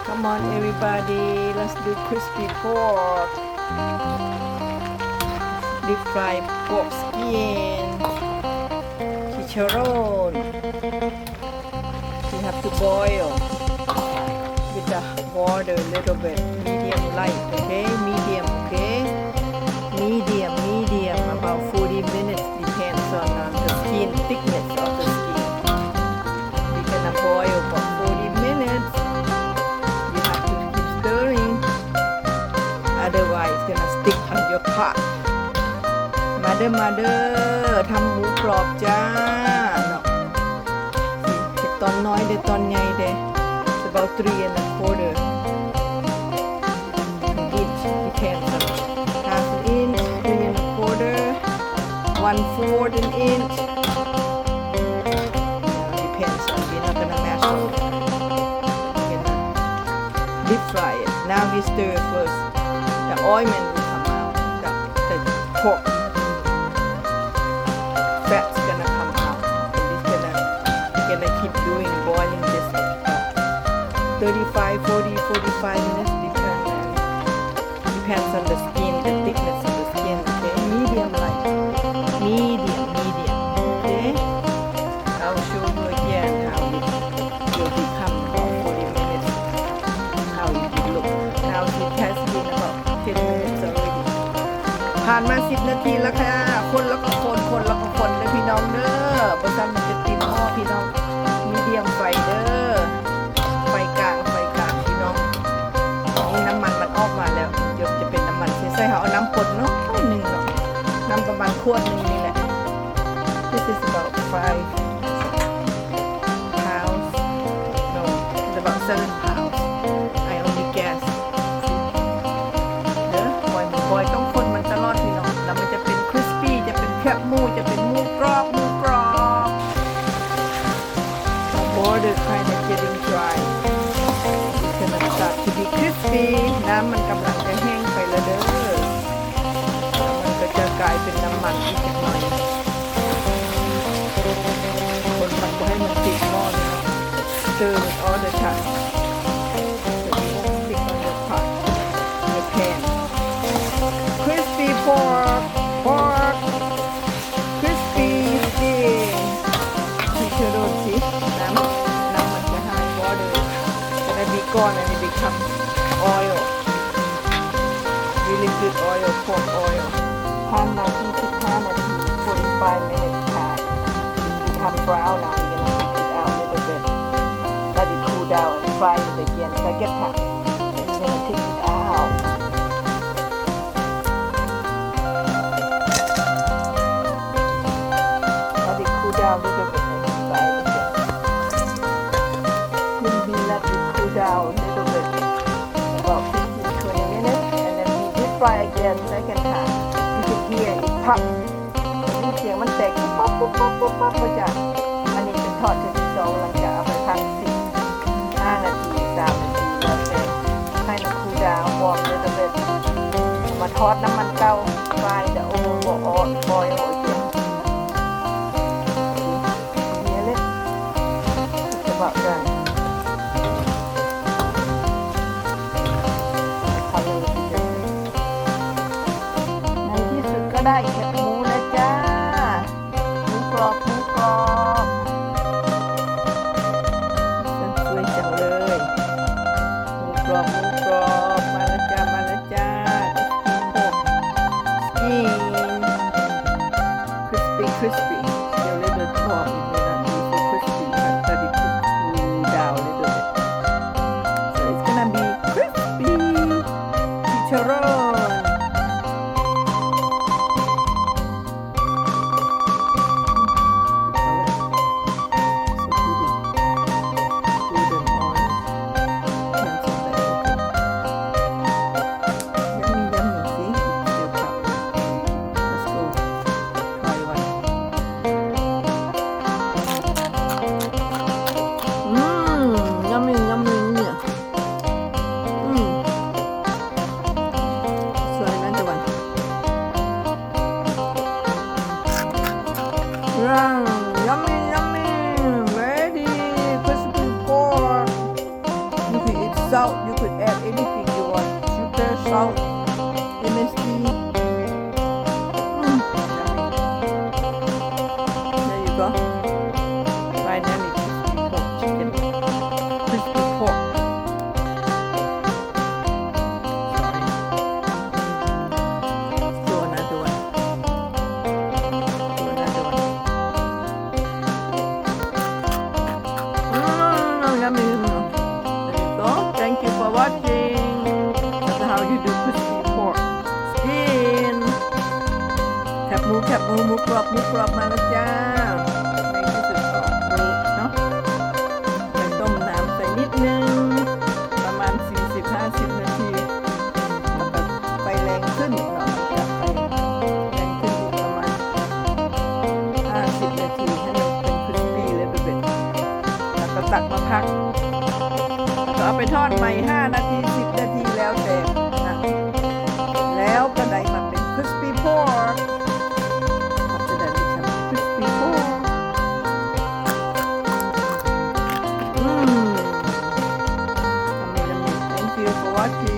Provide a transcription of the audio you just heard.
Come on everybody, let's do crispy pork. Deep fried pork skin. Chicharron. You have to boil with the water a little bit. Medium light, okay? Medium, okay? Medium. About 40 minutes depends on the skin thickness of the skin. We're gonna boil for 40 minutes. You have to keep stirring. Otherwise, it's gonna stick on your pot. มาเด้อทำหมูกรอบจ้าเนาะสิตอนน้อยเด้อตอนใหญ่เด้ It's about 3 and a quarter inch depends on half an inch 3 and a quarter 1/4 an inch depends on we're not gonna mash it we're gonna deep fry it now we stir first the ointment will come out the pork fat's gonna come out and it's gonna keep doing boiling this 35 40 45 minutes depends on the skin the thickness of the skin okay medium light medium okay I'll show you again how it will become about 40 minutes how it will look now it has been about 10 minutes already ผ่านมา10นาทีแล้วค่ะคนแล้วก็คนแล้วก็คนเด้อพี่น้องเด้อบ่ซั่นมันจะติดหม้อพี่น้องมีเดียมไฟเด้อไฟกลางพี่น้องนี่น้ำมันมันออกมาแล้วเดี๋ยวจะเป็นน้ำมันใส่ๆเอาน้ำป่นเนาะนึงเนาะน้ำประมาณขวดนึงนี่แหละ This is about 5 pounds no it's about 7 pounds I only guessบอยต้องคนมันตลอดพี่น้องแล้วมันจะเป็นคริสปี้จะเป็นแคบหมูจะเป็นหมูกรอบ Border kind of getting dry it's gonna start to be crispy น้ำมันกำลังจะแห้งไปแล้วเด้อมันก็จะกลายเป็นน้ำมันอีกหน่อยคนมันก็ให้มันติดหม้อเลยนะ Stir it all the time stick on your pot your pan crispy pork crispy skin ที่เธอโดนสิน้ำมันจะหาย water จะได้มีก้อนอันนี้ become oil really good oil pork oil ผ่านมาที่15นาที45 minutes time become brown now you're gonna take it out a little bit let it cool down and fry it again second time you're gonna take it out down a little bit and fry it again. Maybe let it cool down a little bit, about 15-20 minutes, and then we deep fry again second time. You can hear it pop. มีเสียงมันแตกปุ๊บมาจากอันนี้เป็นทอดที่2หลังจากเอาไปพัก15นาที3นาทีแล้วแต่ให้มัน cool down warm a little bit มาทอดน้ำมันเก่า fry the oil again.It's about done. Color is different. ในที่สุดก็ได้แคบหมูแล้วจ้าหมูกรอบสวยจังเลยหมูกรอบมาแล้วจ้าจะกินพวก You could eat salt. You could add anything you want. Sugar, salt, MSG. There you go. Dynamic crispy pork chicken. Crispy pork. Sorry. Do another one. Yummy. There you go. Thank you for watching. That's how you do crispy pork skin. แคบหมูหมูกรอบมาแล้วจ้าในที่สุดก็รู้เนาะไปต้มน้ำใส่นิดนึงประมาณ 40-50 นาทีแล้วก็ไฟแรงขึ้นเนาะจากไฟแรงขึ้นอีกประมาณ50 นาทีให้มันเป็นคริสปี้เลยเบ็ดแล้วก็ตักมาพักแล้วก็เอาไปทอดใหม่5 นาที 10 นาทีแล้วแต่นะแล้วก็ได้มาเป็น crispy pork crispy pork. Thank you for watching.